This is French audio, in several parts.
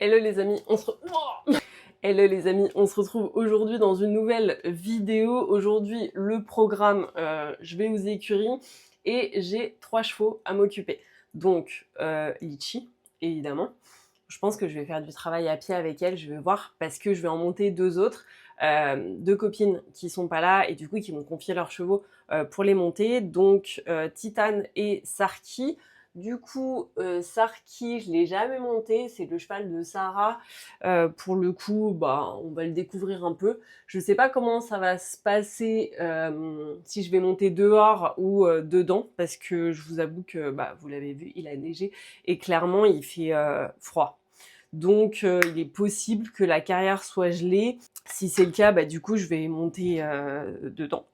Hello les amis, Hello les amis, on se retrouve aujourd'hui dans une nouvelle vidéo. Aujourd'hui, le programme, je vais aux écuries et j'ai 3 chevaux à m'occuper. Donc, Litchi, évidemment. Je pense que je vais faire du travail à pied avec elle, je vais voir, parce que je vais en monter 2 autres, 2 copines qui sont pas là et du coup qui m'ont confié leurs chevaux pour les monter. Donc, Titane et Sarki. Du coup, Sarki, je l'ai jamais monté, c'est le cheval de Sarah. Pour le coup, bah, on va le découvrir un peu. Je sais pas comment ça va se passer si je vais monter dehors ou dedans, parce que je vous avoue que, bah, vous l'avez vu, il a neigé et clairement il fait froid. Donc il est possible que la carrière soit gelée. Si c'est le cas, bah, du coup je vais monter dedans.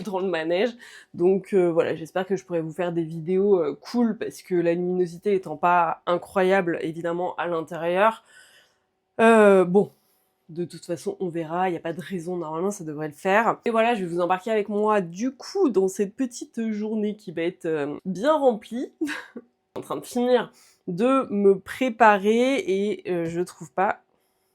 Dans le manège. Donc voilà, j'espère que je pourrai vous faire des vidéos cool parce que la luminosité étant pas incroyable évidemment à l'intérieur. Bon, de toute façon on verra, il n'y a pas de raison, normalement ça devrait le faire. Et voilà, je vais vous embarquer avec moi du coup dans cette petite journée qui va être bien remplie. En train de finir de me préparer et je trouve pas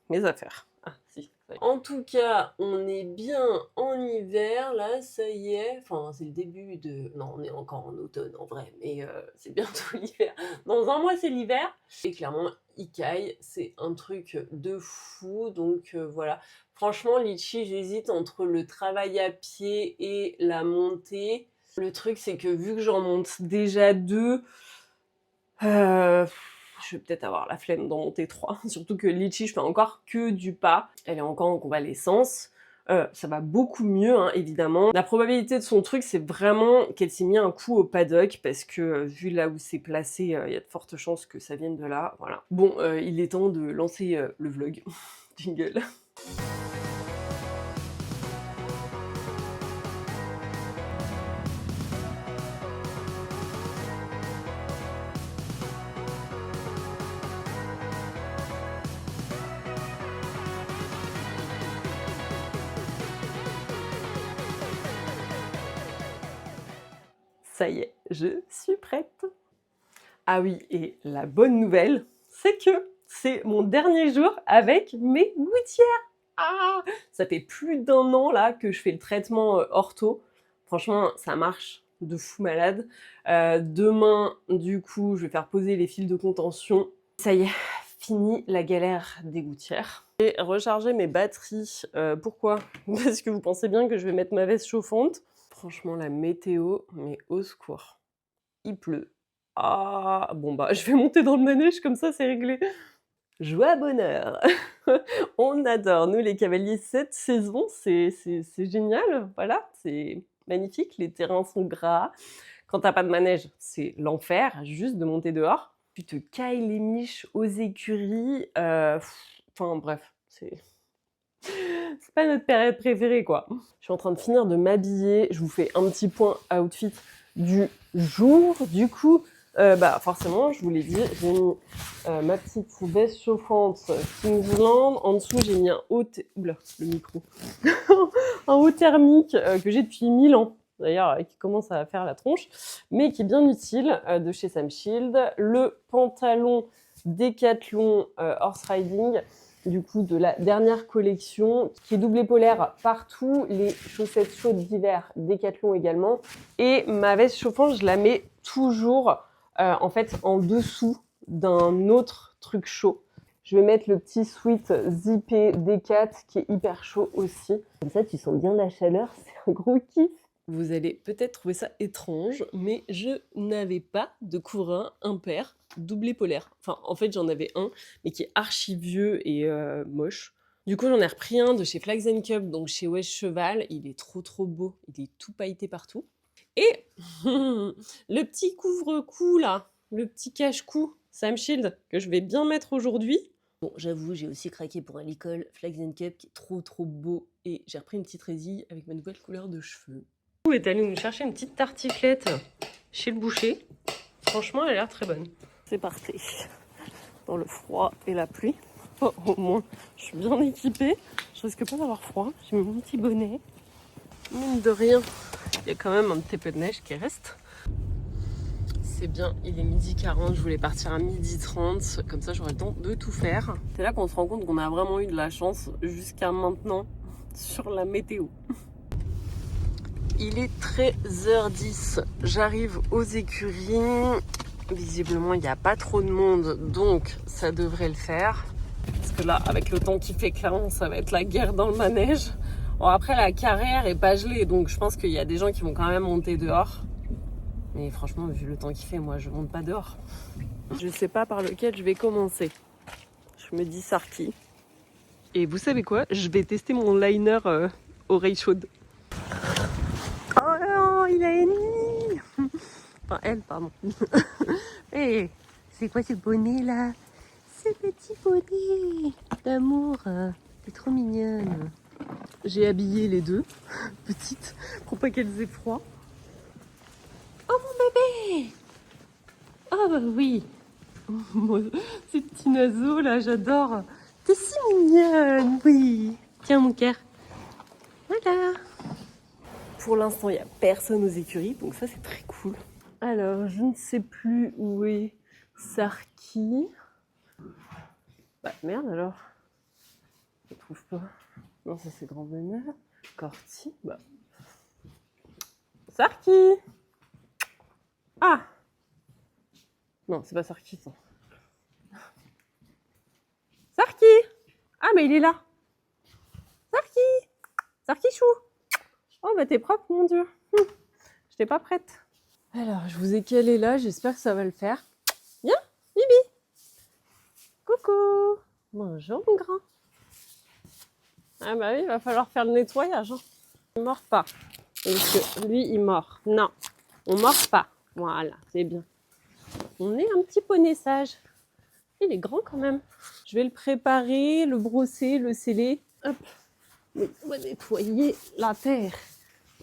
mes affaires. Ah si. En tout cas, on est bien en hiver, là, ça y est. Enfin, c'est le début de... Non, on est encore en automne, en vrai, mais c'est bientôt l'hiver. Dans un mois, c'est l'hiver. Et clairement, Ikai, c'est un truc de fou, donc voilà. Franchement, Litchi, j'hésite entre le travail à pied et la montée. Le truc, c'est que vu que j'en monte déjà 2... je vais peut-être avoir la flemme d'en monter 3, surtout que Litchi, je fais encore que du pas. Elle est encore en convalescence. Ça va beaucoup mieux, hein, évidemment. La probabilité de son truc, c'est vraiment qu'elle s'est mis un coup au paddock, parce que vu là où c'est placé, il y a de fortes chances que ça vienne de là, voilà. Bon, il est temps de lancer le vlog. Jingle. Ça y est, je suis prête. Ah oui, et la bonne nouvelle, c'est que c'est mon dernier jour avec mes gouttières. Ah, ça fait plus d'1 an là que je fais le traitement ortho. Franchement, ça marche de fou malade. Demain, du coup, je vais faire poser les fils de contention. Ça y est, fini la galère des gouttières. J'ai rechargé mes batteries. Pourquoi? Parce que vous pensez bien que je vais mettre ma veste chauffante. Franchement, la météo, mais au secours. Il pleut. Ah, bon bah, je vais monter dans le manège, comme ça c'est réglé. Joie, bonheur. On adore, nous les cavaliers, cette saison, c'est génial, voilà, c'est magnifique, les terrains sont gras. Quand t'as pas de manège, c'est l'enfer, juste de monter dehors. Tu te cailles les miches aux écuries, enfin bref, c'est pas notre période préférée, quoi. Je suis en train de finir de m'habiller, je vous fais un petit point outfit du jour. Du coup, bah forcément, je vous l'ai dit, j'ai mis ma petite veste chauffante Kingsland. En dessous, j'ai mis un haut... Oula, le micro. Un haut thermique que j'ai depuis 1000 ans. D'ailleurs, qui commence à faire la tronche, mais qui est bien utile, de chez Sam Shield. Le pantalon Decathlon Horse Riding, du coup de la dernière collection, qui est doublé polaire partout, les chaussettes chaudes d'hiver Decathlon également, et ma veste chauffante, je la mets toujours en fait en dessous d'un autre truc chaud. Je vais mettre le petit sweat zippé Decat qui est hyper chaud aussi. Comme ça, tu sens bien la chaleur, c'est un gros kiff. Vous allez peut-être trouver ça étrange, mais je n'avais pas de courin impair doublé polaire. Enfin, en fait, j'en avais un, mais qui est archi vieux et moche. Du coup, j'en ai repris un de chez Flags & Cup, donc chez West Cheval. Il est trop beau, il est tout pailleté partout. Et le petit couvre-cou là, le petit cache-cou Sam Shield, que je vais bien mettre aujourd'hui. Bon, j'avoue, j'ai aussi craqué pour un licol Flags & Cup qui est trop beau. Et j'ai repris une petite résille avec ma nouvelle couleur de cheveux. On est allé nous chercher une petite tartiflette chez le boucher. Franchement, elle a l'air très bonne. C'est parti. Dans le froid et la pluie. Oh, au moins, je suis bien équipée. Je risque pas d'avoir froid. J'ai mis mon petit bonnet. Mine de rien, il y a quand même un petit peu de neige qui reste. c'est bien, il est 12h40, je voulais partir à 12h30, comme ça j'aurai le temps de tout faire. C'est là qu'on se rend compte qu'on a vraiment eu de la chance jusqu'à maintenant sur la météo. Il est 13h10, j'arrive aux écuries. Visiblement, il n'y a pas trop de monde, donc ça devrait le faire. Parce que là, avec le temps qui fait, clairement, ça va être la guerre dans le manège. Bon, après, la carrière est pas gelée, donc je pense qu'il y a des gens qui vont quand même monter dehors. Mais franchement, vu le temps qu'il fait, moi, je monte pas dehors. Je sais pas par lequel je vais commencer. Je me dis Sarki. Et vous savez quoi? Je vais tester mon liner oreille chaude. Oh non, il a ennemi. Enfin, elle, pardon. Hey, c'est quoi ce bonnet là? Ce petit bonnet d'amour. T'es trop mignonne. J'ai habillé les deux petites pour pas qu'elles aient froid. Oh mon bébé! Oh bah oui! Ces petits naseaux là, j'adore. T'es si mignonne, oui. Tiens mon cœur. Voilà. Pour l'instant, il n'y a personne aux écuries, donc ça c'est très cool. Alors, je ne sais plus où est Sarki. Bah merde alors. Je ne trouve pas. Non, ça c'est Grand Bonheur. Corti. Bah. Sarki! Ah! Non, c'est pas Sarki ça. Sarki! Ah, mais il est là! Sarki! Sarkichou! Oh, bah t'es propre, mon Dieu! Je n'étais pas prête. Alors, je vous ai calé là, j'espère que ça va le faire. Viens, Bibi! Coucou! Bonjour, mon grand! Ah, bah oui, il va falloir faire le nettoyage. Hein. Il mord pas. Parce que lui, il mord. Non, on mord pas. Voilà, c'est bien. On est un petit poney sage. Il est grand quand même. Je vais le préparer, le brosser, le sceller. Hop. On va nettoyer la terre.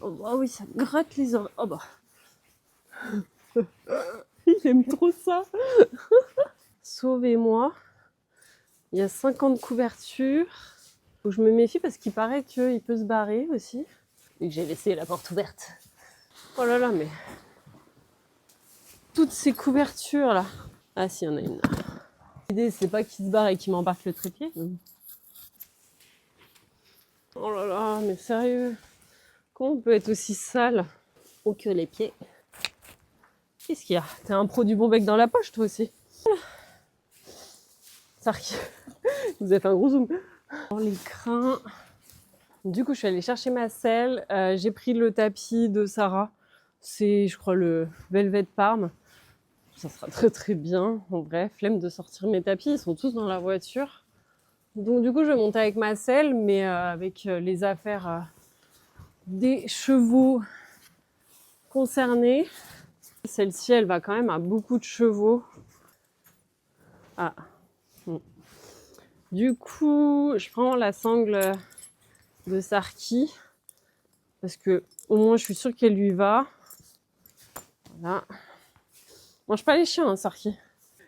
Oh bah oui, ça gratte les oreilles. Oh bah. Il aime trop ça. Sauvez-moi. Il y a 50 couvertures. Faut que je me méfie parce qu'il paraît qu'il peut se barrer aussi. Et que j'ai laissé la porte ouverte. Oh là là, mais... Toutes ces couvertures là. Ah si, il y en a une. L'idée, c'est pas qu'il se barre et qu'il m'embarque le trépied. Oh là là, mais sérieux. Comment on peut être aussi sale? Oh que les pieds. Qu'est-ce qu'il y a? T'es un pro du bon bec dans la poche, toi aussi. Sarki. Vous avez fait un gros zoom. Dans les crins. Du coup, je suis allée chercher ma selle. J'ai pris le tapis de Sarah. C'est, je crois, le Velvet Parme. Ça sera très très bien. En vrai, flemme de sortir mes tapis. Ils sont tous dans la voiture. Donc du coup, je vais monter avec ma selle, mais avec les affaires des chevaux concernés. Celle-ci, elle va quand même à beaucoup de chevaux. Ah. Du coup, je prends la sangle de Sarki parce que au moins je suis sûre qu'elle lui va. Voilà. Mange pas les chiens, hein, Sarki.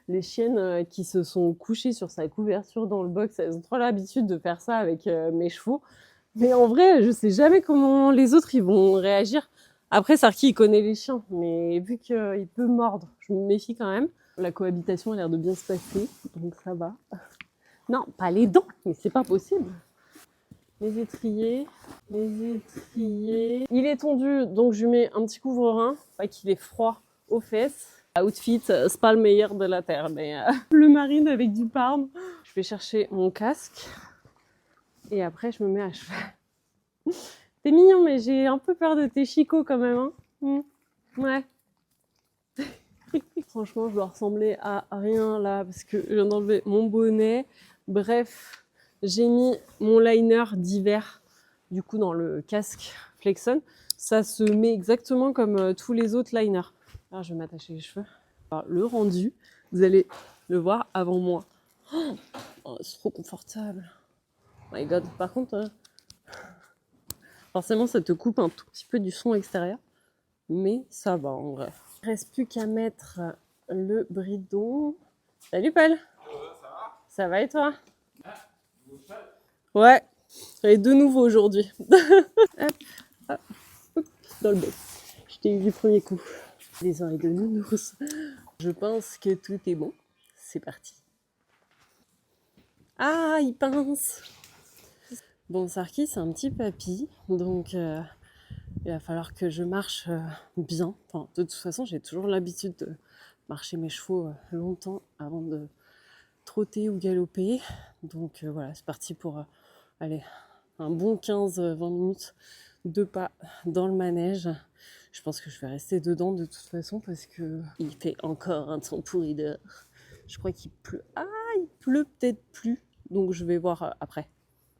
Les chiennes qui se sont couchées sur sa couverture dans le box, elles ont trop l'habitude de faire ça avec mes chevaux. Mais en vrai, je sais jamais comment les autres ils vont réagir. Après, Sarki il connaît les chiens, mais vu qu'il peut mordre, je me méfie quand même. La cohabitation a l'air de bien se passer, donc ça va. Non, pas les dents, mais c'est pas possible. Les étriers. Il est tondu, donc je lui mets un petit couvre-rein, pas qu'il ait froid aux fesses. Outfit, c'est pas le meilleur de la terre, mais bleu marine avec du parme. Je vais chercher mon casque et après je me mets à cheval. T'es mignon, mais j'ai un peu peur de tes chicots quand même. Hein. Ouais. Franchement, je dois ressembler à rien là parce que je viens d'enlever mon bonnet. Bref, j'ai mis mon liner d'hiver du coup dans le casque Flexon. Ça se met exactement comme tous les autres liners. Alors, je vais m'attacher les cheveux. Alors, le rendu, vous allez le voir avant moi. Oh, c'est trop confortable. Oh my god. Par contre, forcément, ça te coupe un tout petit peu du son extérieur. Mais ça va en vrai. Il ne reste plus qu'à mettre le bridon. Salut Paul. Ça va? Ça va et toi? Ouais. J'en ai deux nouveaux aujourd'hui. Hop, hop, dans le bec. Je t'ai eu du premier coup. Les oreilles de nounours. Je pense que tout est bon. C'est parti. Ah, il pince. Bon, Sarki, c'est un petit papy, donc il va falloir que je marche bien. Enfin, de toute façon, j'ai toujours l'habitude de marcher mes chevaux longtemps avant de trotter ou galoper. Donc voilà, c'est parti pour allez, un bon 15-20 minutes de pas dans le manège. Je pense que je vais rester dedans de toute façon parce que il fait encore un temps pourri dehors. Je crois qu'il pleut. Ah, il pleut peut-être plus. Donc je vais voir après.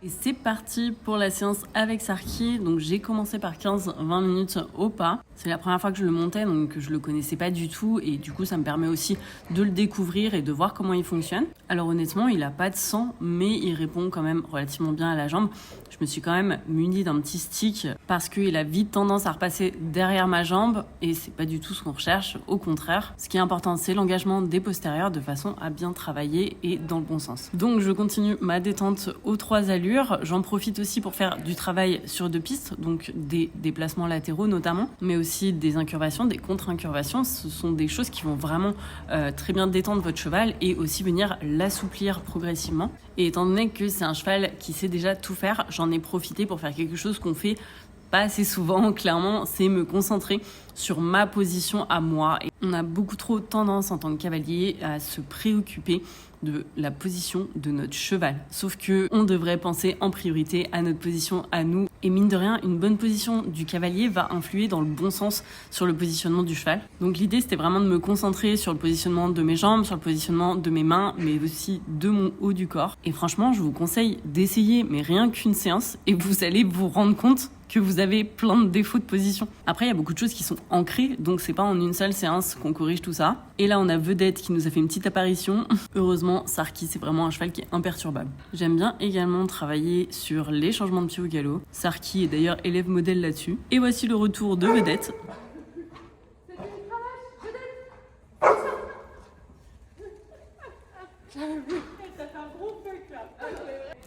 Et c'est parti pour la séance avec Sarki. Donc j'ai commencé par 15-20 minutes au pas. C'est la première fois que je le montais, donc je le connaissais pas du tout. Et du coup, ça me permet aussi de le découvrir et de voir comment il fonctionne. Alors honnêtement, il a pas de sang, mais il répond quand même relativement bien à la jambe. Je me suis quand même munie d'un petit stick parce qu'il a vite tendance à repasser derrière ma jambe. Et c'est pas du tout ce qu'on recherche, au contraire. Ce qui est important, c'est l'engagement des postérieurs de façon à bien travailler et dans le bon sens. Donc je continue ma détente aux 3 allures. J'en profite aussi pour faire du travail sur 2 pistes, donc des déplacements latéraux notamment, mais aussi des incurvations, des contre-incurvations. Ce sont des choses qui vont vraiment très bien détendre votre cheval et aussi venir l'assouplir progressivement. Et étant donné que c'est un cheval qui sait déjà tout faire, j'en ai profité pour faire quelque chose qu'on fait pas assez souvent, clairement, c'est me concentrer sur ma position à moi. Et on a beaucoup trop tendance en tant que cavalier à se préoccuper de la position de notre cheval. Sauf que on devrait penser en priorité à notre position à nous. Et mine de rien, une bonne position du cavalier va influer dans le bon sens sur le positionnement du cheval. Donc l'idée, c'était vraiment de me concentrer sur le positionnement de mes jambes, sur le positionnement de mes mains, mais aussi de mon haut du corps. Et franchement, je vous conseille d'essayer, mais rien qu'une séance, et vous allez vous rendre compte que vous avez plein de défauts de position. Après, il y a beaucoup de choses qui sont ancrées, donc c'est pas en une seule séance qu'on corrige tout ça. Et là, on a Vedette qui nous a fait une petite apparition. Heureusement, Sarki, c'est vraiment un cheval qui est imperturbable. J'aime bien également travailler sur les changements de pied au galop. Sarki est d'ailleurs élève modèle là-dessus. Et voici le retour de Vedette.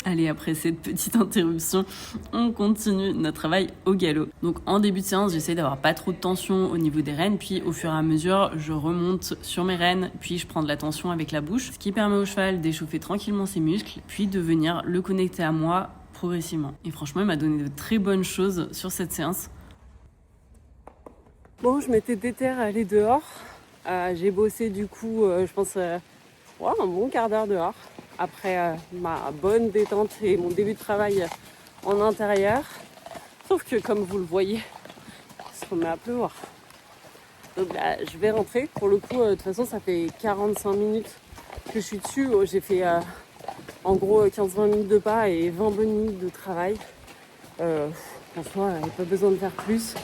Allez, après cette petite interruption, on continue notre travail au galop. Donc en début de séance, j'essaie d'avoir pas trop de tension au niveau des rênes, puis au fur et à mesure, je remonte sur mes rênes, puis je prends de la tension avec la bouche, ce qui permet au cheval d'échauffer tranquillement ses muscles, puis de venir le connecter à moi progressivement. Et franchement, il m'a donné de très bonnes choses sur cette séance. Bon, je m'étais déterre à aller dehors. J'ai bossé du coup, je pense, un bon quart d'heure dehors. Après ma bonne détente et mon début de travail en intérieur. Sauf que comme vous le voyez, il se remet à pleuvoir. Donc là, je vais rentrer. Pour le coup, de toute façon, ça fait 45 minutes que je suis dessus. J'ai fait en gros 15-20 minutes de pas et 20 bonnes minutes de travail. Franchement, il n'y a pas besoin de faire plus.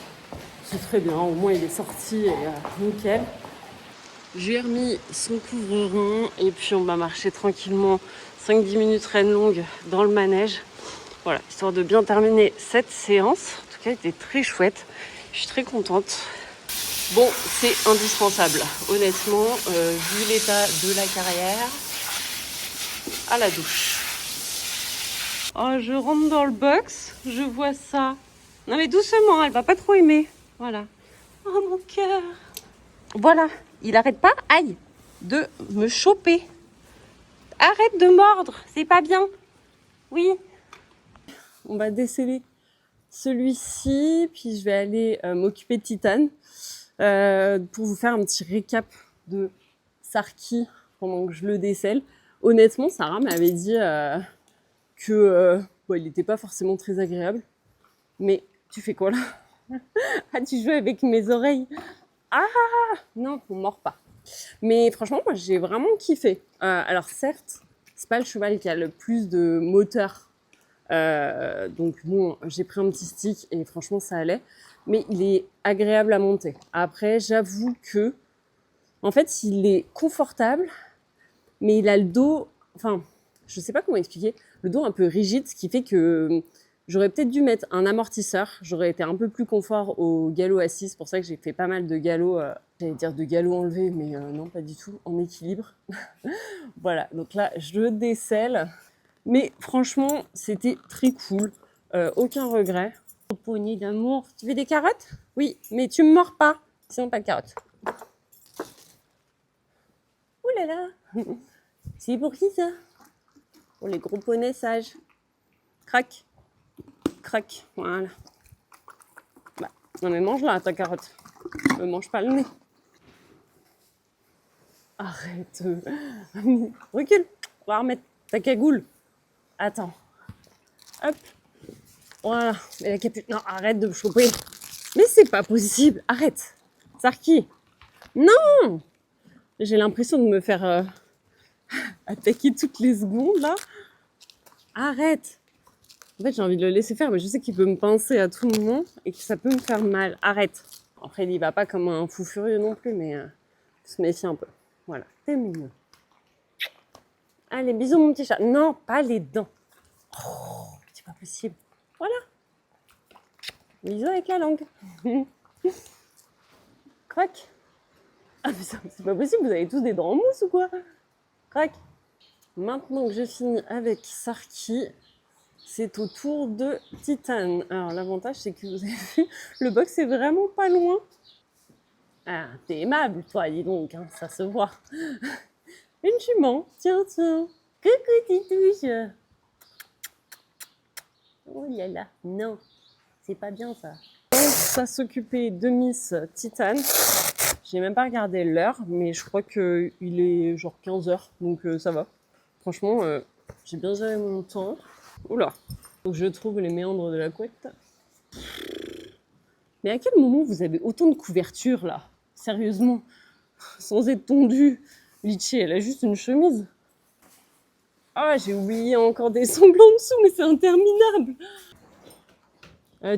C'est très bien, au moins il est sorti et nickel. Je lui ai remis son couvre-rein et puis on va marcher tranquillement 5-10 minutes reine longue dans le manège. Voilà, histoire de bien terminer cette séance. En tout cas, elle était très chouette. Je suis très contente. Bon, c'est indispensable. Honnêtement, vu l'état de la carrière, à la douche. Oh, je rentre dans le box, je vois ça. Non mais doucement, elle va pas trop aimer. Voilà. Oh mon cœur. Voilà. Il arrête pas, aïe, de me choper. Arrête de mordre, c'est pas bien. Oui. On va déceler celui-ci, puis je vais aller m'occuper de Titane pour vous faire un petit récap de Sarki pendant que je le décèle. Honnêtement, Sarah m'avait dit que il n'était pas forcément très agréable. Mais tu fais quoi là? Ah, tu joues avec mes oreilles? Ah non, on mord pas. Mais franchement, moi, j'ai vraiment kiffé. Alors certes, c'est pas le cheval qui a le plus de moteur. Donc bon, j'ai pris un petit stick et franchement, ça allait. Mais il est agréable à monter. Après, j'avoue que, en fait, il est confortable, mais il a le dos... Enfin, je sais pas comment expliquer. Le dos un peu rigide, ce qui fait que... J'aurais peut-être dû mettre un amortisseur, j'aurais été un peu plus confort au galop assis, c'est pour ça que j'ai fait pas mal de galop, j'allais dire de galop enlevé, mais non, pas du tout, en équilibre. Voilà, donc là, je décèle, mais franchement, c'était très cool, aucun regret. Poignée d'amour, tu veux des carottes? Oui, mais tu me mords pas, sinon pas de carottes. Ouh là là. C'est pour qui ça? Pour les gros poneys sages. Crac. Crac. Voilà. Bah, non mais mange-la ta carotte. Me mange pas le nez. Arrête. Recule. On va remettre ta cagoule. Attends. Hop. Voilà. Mais la capuche. Non, arrête de me choper. Mais c'est pas possible. Arrête. Sarki. Non. J'ai l'impression de me faire attaquer toutes les secondes là. Arrête. En fait, j'ai envie de le laisser faire, mais je sais qu'il peut me pincer à tout moment et que ça peut me faire mal. Arrête. Après, il y va pas comme un fou furieux non plus, mais se méfie un peu. Voilà. T'es mignon. Allez, bisous mon petit chat. Non, pas les dents. Oh, c'est pas possible. Voilà. Bisous avec la langue. Crac. Ah, mais c'est pas possible, vous avez tous des dents en mousse ou quoi? Crac. Maintenant que j'ai fini avec Sarki, c'est au tour de Titane. Alors, l'avantage, c'est que vous avez vu, le box est vraiment pas loin. Ah, t'es aimable, toi, dis donc, hein, ça se voit. Une jument. Tiens, tiens. Coucou, Titouche. Oh là là. Non, c'est pas bien, ça. Ça s'occuper de Miss Titane. J'ai même pas regardé l'heure, mais je crois qu'il est genre 15h, donc ça va. Franchement, j'ai bien géré mon temps. Oula, faut que je trouve les méandres de la couette. Mais à quel moment vous avez autant de couverture, là? Sérieusement, sans être tondue. Litchi, elle a juste une chemise. Ah, j'ai oublié encore des semblants dessous, mais c'est interminable.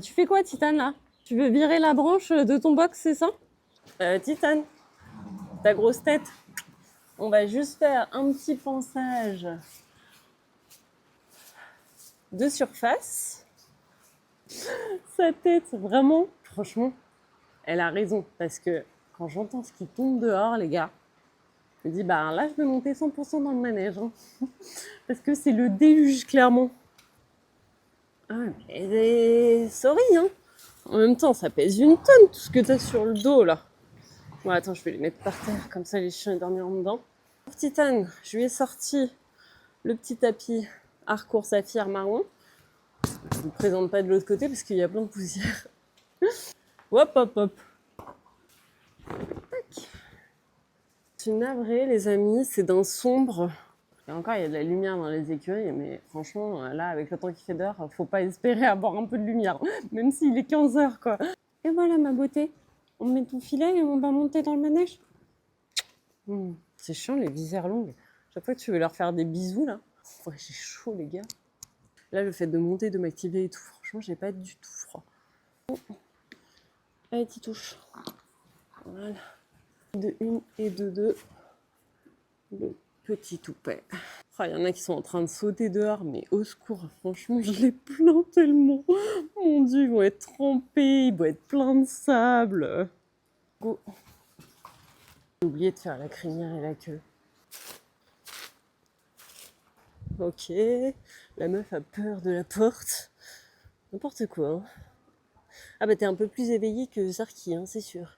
Tu fais quoi, Titane, là? Tu veux virer la branche de ton box, c'est ça? Titane, ta grosse tête. On va juste faire un petit ponçage de surface. Sa tête, vraiment, franchement, elle a raison. Parce que quand j'entends ce qui tombe dehors, les gars, je me dis, bah là, je vais monter 100% dans le manège. Hein. Parce que c'est le déluge, clairement. Ah, mais sorry, hein. En même temps, ça pèse une tonne, tout ce que t'as sur le dos, là. Bon, attends, je vais les mettre par terre, comme ça, les chiens dormiront dedans. Pour Titane, je lui ai sorti le petit tapis Harcourt Saphir marron. Je ne vous présente pas de l'autre côté, parce qu'il y a plein de poussière. Hop, hop, hop. Tac. Je suis navrée, les amis, c'est d'un sombre. Et encore, il y a de la lumière dans les écueils, mais franchement, là, avec le temps qu'il fait dehors, faut pas espérer avoir un peu de lumière, même s'il est 15h, quoi. Et voilà, ma beauté. On met ton filet et on va monter dans le manège. C'est chiant, les visières longues. Chaque fois que tu veux leur faire des bisous, là, ouais, j'ai chaud, les gars. Là, le fait de monter, de m'activer et tout, franchement, j'ai pas du tout froid. Bon. Allez, Titouche. Voilà. De 1 et de 2. Le petit toupet. Oh, il y en a qui sont en train de sauter dehors, mais au secours, franchement, je les plains tellement. Mon Dieu, ils vont être trempés, ils vont être pleins de sable. Go. J'ai oublié de faire la crinière et la queue. Ok, la meuf a peur de la porte. N'importe quoi. Hein. Ah bah t'es un peu plus éveillé que Sarki, hein, c'est sûr.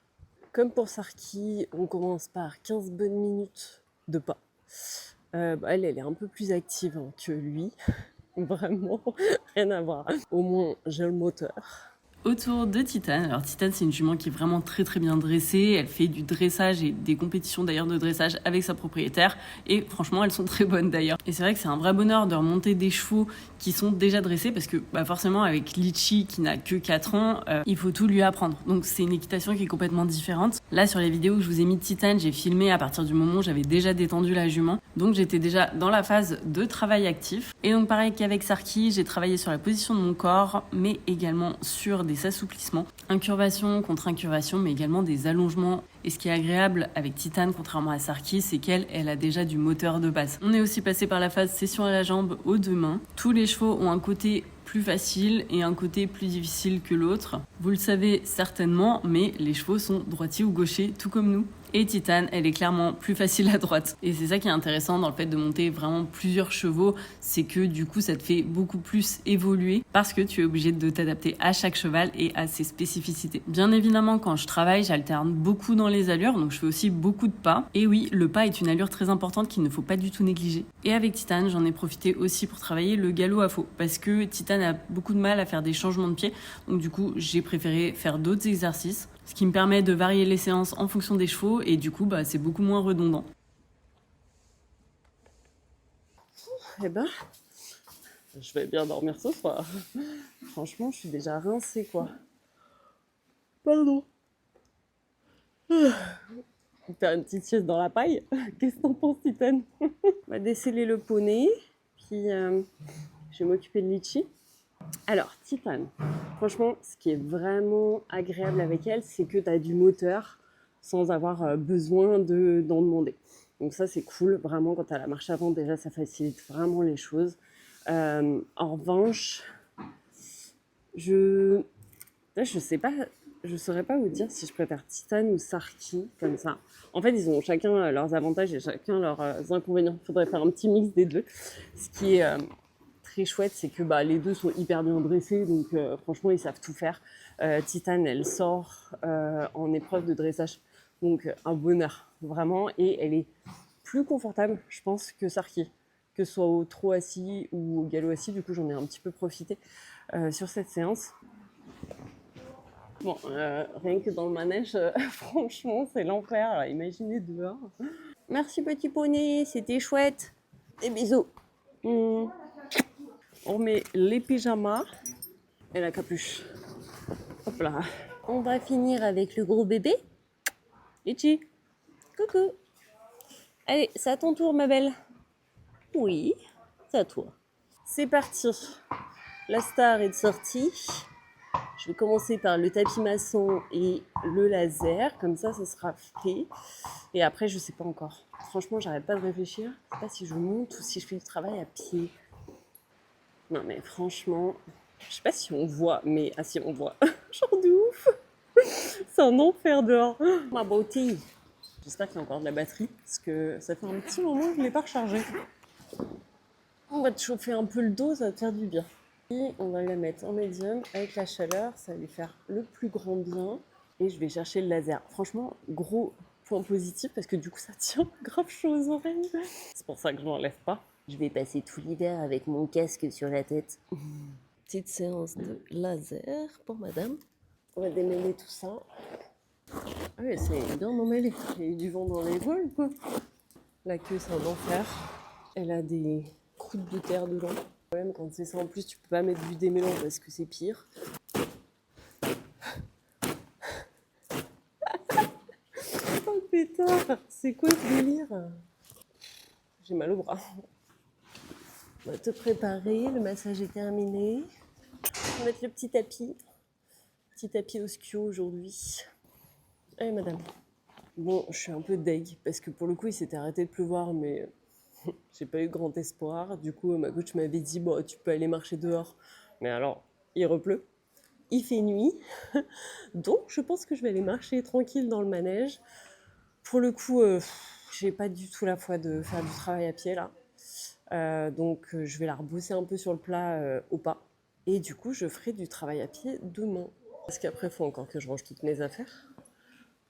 Comme pour Sarki, on commence par 15 bonnes minutes de pas. Elle est un peu plus active hein, que lui. Vraiment, rien à voir. Au moins, j'ai le moteur. Autour de Titane. Alors Titane, c'est une jument qui est vraiment très très bien dressée. Elle fait du dressage et des compétitions d'ailleurs de dressage avec sa propriétaire. Et franchement, elles sont très bonnes d'ailleurs. Et c'est vrai que c'est un vrai bonheur de remonter des chevaux qui sont déjà dressés parce que forcément avec Litchi qui n'a que 4 ans, il faut tout lui apprendre. Donc c'est une équitation qui est complètement différente. Là sur les vidéos que je vous ai mis de Titane, j'ai filmé à partir du moment où j'avais déjà détendu la jument. Donc j'étais déjà dans la phase de travail actif. Et donc pareil qu'avec Sarki, j'ai travaillé sur la position de mon corps, mais également sur des assouplissements, incurvation contre incurvation, mais également des allongements. Et ce qui est agréable avec Titane, contrairement à Sarki, c'est qu'elle a déjà du moteur de base. On est aussi passé par la phase session à la jambe aux 2 mains. Tous les chevaux ont un côté plus facile et un côté plus difficile que l'autre. Vous le savez certainement, mais les chevaux sont droitiers ou gauchers, tout comme nous. Et Titane, elle est clairement plus facile à droite. Et c'est ça qui est intéressant dans le fait de monter vraiment plusieurs chevaux, c'est que du coup ça te fait beaucoup plus évoluer. parce que tu es obligé de t'adapter à chaque cheval et à ses spécificités. Bien évidemment, quand je travaille, j'alterne beaucoup dans les allures, donc je fais aussi beaucoup de pas. Et oui, le pas est une allure très importante qu'il ne faut pas du tout négliger. Et avec Titane, j'en ai profité aussi pour travailler le galop à faux, parce que Titane a beaucoup de mal à faire des changements de pied, donc du coup, j'ai préféré faire d'autres exercices, ce qui me permet de varier les séances en fonction des chevaux, et du coup, c'est beaucoup moins redondant. Eh ben, je vais bien dormir ce soir. Franchement, je suis déjà rincée, quoi. Pardon. Faire une petite sieste dans la paille. Qu'est-ce que t'en penses, Titane? On va déceler le poney, puis je vais m'occuper de Litchi. Alors, Titane, franchement, ce qui est vraiment agréable avec elle, c'est que tu as du moteur sans avoir besoin d'en demander. Donc ça, c'est cool. Vraiment, quand tu as la marche avant, déjà, ça facilite vraiment les choses. En revanche, je sais pas, je saurais pas vous dire si je préfère Titane ou Sarki, comme ça. En fait, ils ont chacun leurs avantages et chacun leurs inconvénients. Il faudrait faire un petit mix des deux. Ce qui est très chouette, c'est que les deux sont hyper bien dressés, donc franchement, ils savent tout faire. Titane, elle sort en épreuve de dressage, donc un bonheur, vraiment. Et elle est plus confortable, je pense, que Sarki, que ce soit au trot assis ou au galop assis. Du coup, j'en ai un petit peu profité sur cette séance. Bon, rien que dans le manège, franchement, c'est l'enfer. Alors, imaginez dehors. Merci petit poney, c'était chouette. Des bisous. On remet les pyjamas et la capuche. Hop là. On va finir avec le gros bébé. Litchi, coucou. Allez, c'est à ton tour, ma belle. Oui, c'est à toi. C'est parti. La star est sortie. Je vais commencer par le tapis maçon et le laser, comme ça sera fait. Et après, je sais pas encore. Franchement, j'arrête pas de réfléchir. Je sais pas si je monte ou si je fais du travail à pied. Non mais franchement, je sais pas si on voit, mais si on voit, genre de ouf. C'est un enfer dehors. Ma beauté. J'espère qu'il y a encore de la batterie, parce que ça fait un petit moment que je l'ai pas rechargé. On va te chauffer un peu le dos, ça va te faire du bien. Et on va la mettre en médium avec la chaleur, ça va lui faire le plus grand bien. Et je vais chercher le laser. Franchement, gros point positif parce que du coup ça tient grave chaud aux oreilles. C'est pour ça que je m'enlève pas. Je vais passer tout l'hiver avec mon casque sur la tête. Petite séance de laser pour madame. On va démêler tout ça. Ah oui, c'est bien emmêlé. Il y a eu du vent dans les voiles, quoi. La queue, c'est un enfer. Elle a des croûtes de terre dedans. Même quand c'est ça en plus, tu peux pas mettre du démêlant parce que c'est pire. Oh pétard, c'est quoi ce délire? J'ai mal au bras. On va te préparer, le massage est terminé. On va mettre le petit tapis. Petit tapis oschio aujourd'hui. Allez madame. Bon, je suis un peu deg parce que pour le coup il s'était arrêté de pleuvoir mais j'ai pas eu grand espoir. Du coup ma coach m'avait dit bon tu peux aller marcher dehors. Mais alors il repleut, il fait nuit. Donc je pense que je vais aller marcher tranquille dans le manège. Pour le coup j'ai pas du tout la foi de faire du travail à pied là. Donc je vais la rebosser un peu sur le plat au pas. Et du coup je ferai du travail à pied demain. Parce qu'après il faut encore que je range toutes mes affaires.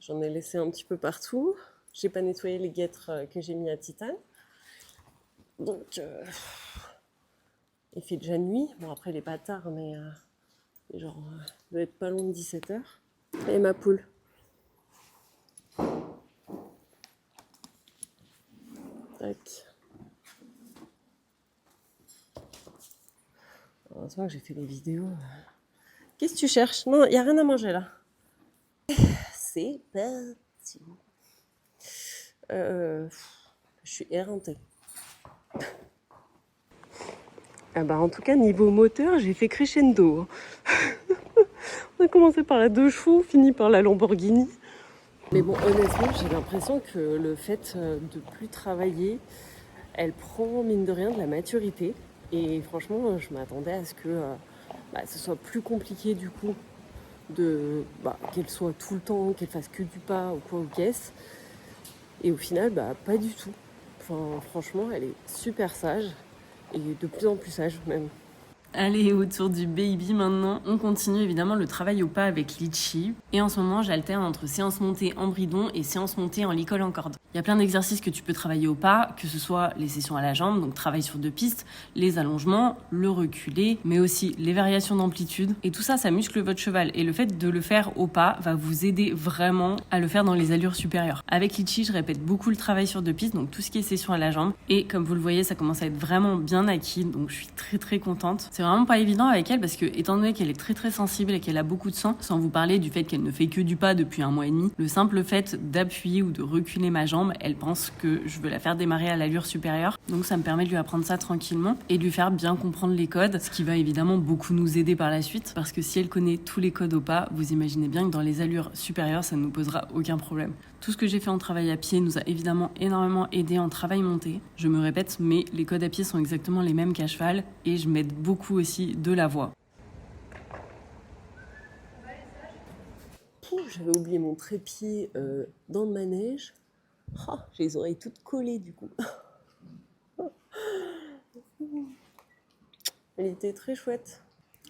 J'en ai laissé un petit peu partout. J'ai pas nettoyé les guêtres que j'ai mis à Titane. Donc, il fait déjà nuit. Bon, après, il est pas tard, mais genre, il doit être pas loin de 17h. Et ma poule. Tac. Heureusement que j'ai fait les vidéos. Qu'est-ce que tu cherches? Non, il n'y a rien à manger là. C'est parti. Je suis éreintée. En tout cas, niveau moteur, j'ai fait crescendo. On a commencé par la 2 chevaux, fini par la Lamborghini. Mais bon, honnêtement, j'ai l'impression que le fait de plus travailler, elle prend, mine de rien, de la maturité. Et franchement, je m'attendais à ce que ce soit plus compliqué du coup qu'elle soit tout le temps, qu'elle fasse que du pas ou quoi ou qu'est-ce. Et au final, pas du tout. Enfin, franchement, elle est super sage et de plus en plus sage même. Allez, autour du baby maintenant, on continue évidemment le travail au pas avec Litchi. Et en ce moment, j'alterne entre séances montées en bridon et séances montées en licol en corde. Il y a plein d'exercices que tu peux travailler au pas, que ce soit les sessions à la jambe, donc travail sur 2 pistes, les allongements, le reculé, mais aussi les variations d'amplitude. Et tout ça, ça muscle votre cheval. Et le fait de le faire au pas va vous aider vraiment à le faire dans les allures supérieures. Avec Litchi, je répète beaucoup le travail sur 2 pistes, donc tout ce qui est session à la jambe. Et comme vous le voyez, ça commence à être vraiment bien acquis, donc je suis très contente. C'est vraiment pas évident avec elle parce que, étant donné qu'elle est très sensible et qu'elle a beaucoup de sang, sans vous parler du fait qu'elle ne fait que du pas depuis 1 mois et demi, le simple fait d'appuyer ou de reculer ma jambe, elle pense que je veux la faire démarrer à l'allure supérieure. Donc ça me permet de lui apprendre ça tranquillement et de lui faire bien comprendre les codes, ce qui va évidemment beaucoup nous aider par la suite parce que si elle connaît tous les codes au pas, vous imaginez bien que dans les allures supérieures, ça ne nous posera aucun problème. Tout ce que j'ai fait en travail à pied nous a évidemment énormément aidé en travail monté. Je me répète, mais les codes à pied sont exactement les mêmes qu'à cheval et je m'aide beaucoup aussi de la voix. J'avais oublié mon trépied dans le manège. Oh, j'ai les oreilles toutes collées du coup. Elle était très chouette.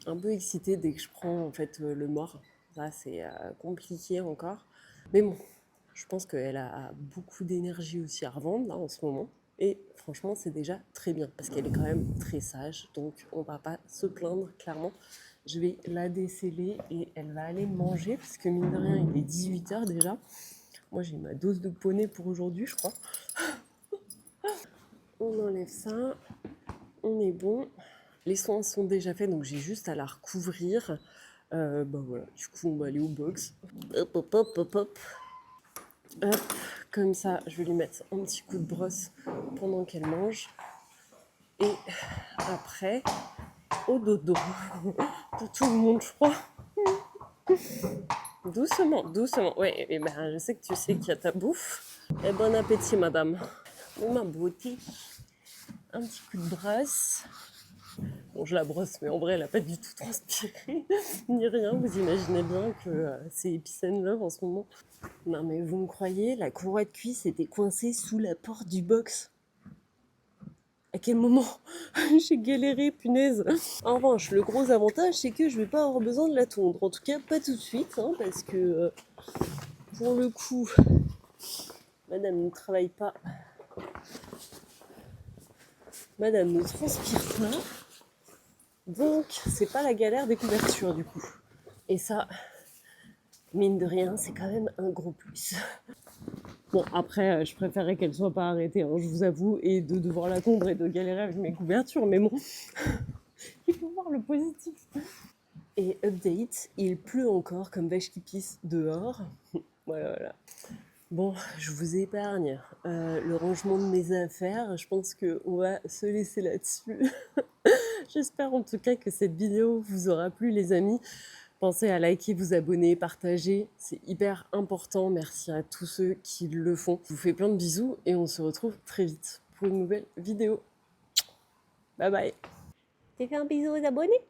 Un peu excitée dès que je prends en fait le mort. Là c'est compliqué encore. Mais bon, je pense qu'elle a beaucoup d'énergie aussi à revendre là en ce moment. Et franchement c'est déjà très bien parce qu'elle est quand même très sage. Donc on va pas se plaindre clairement. Je vais la déceler et elle va aller manger parce que mine de rien il est 18h déjà. Moi j'ai ma dose de poney pour aujourd'hui je crois. On enlève ça. On est bon. Les soins sont déjà faits, donc j'ai juste à la recouvrir. Voilà, du coup on va aller au box. Hop. Comme ça, je vais lui mettre un petit coup de brosse pendant qu'elle mange. Et après, au dodo. Pour tout le monde, je crois. Doucement. Ouais, et ben, je sais que tu sais qu'il y a ta bouffe. Et bon appétit, madame. Bon, ma beauté. Un petit coup de brosse. Bon, je la brosse, mais en vrai, elle n'a pas du tout transpiré, ni rien. Vous imaginez bien que c'est Epic and Love en ce moment. Non, mais vous me croyez, la courroie de cuisse était coincée sous la porte du box. À quel moment j'ai galéré, punaise. En revanche, le gros avantage, c'est que je vais pas avoir besoin de la tondre. En tout cas, pas tout de suite, hein, parce que pour le coup, madame ne travaille pas. Madame ne transpire pas. Donc, c'est pas la galère des couvertures du coup. Et ça, mine de rien, c'est quand même un gros plus. Bon, après, je préférerais qu'elle soit pas arrêtée, hein, je vous avoue, et de devoir la tondre et de galérer avec mes couvertures, mais bon, il faut voir le positif. Et update, il pleut encore comme vache qui pisse dehors. Voilà. Bon, je vous épargne le rangement de mes affaires. Je pense qu'on va se laisser là-dessus. J'espère en tout cas que cette vidéo vous aura plu, les amis. Pensez à liker, vous abonner, partager. C'est hyper important. Merci à tous ceux qui le font. Je vous fais plein de bisous et on se retrouve très vite pour une nouvelle vidéo. Bye bye. T'as fait un bisou aux abonnés?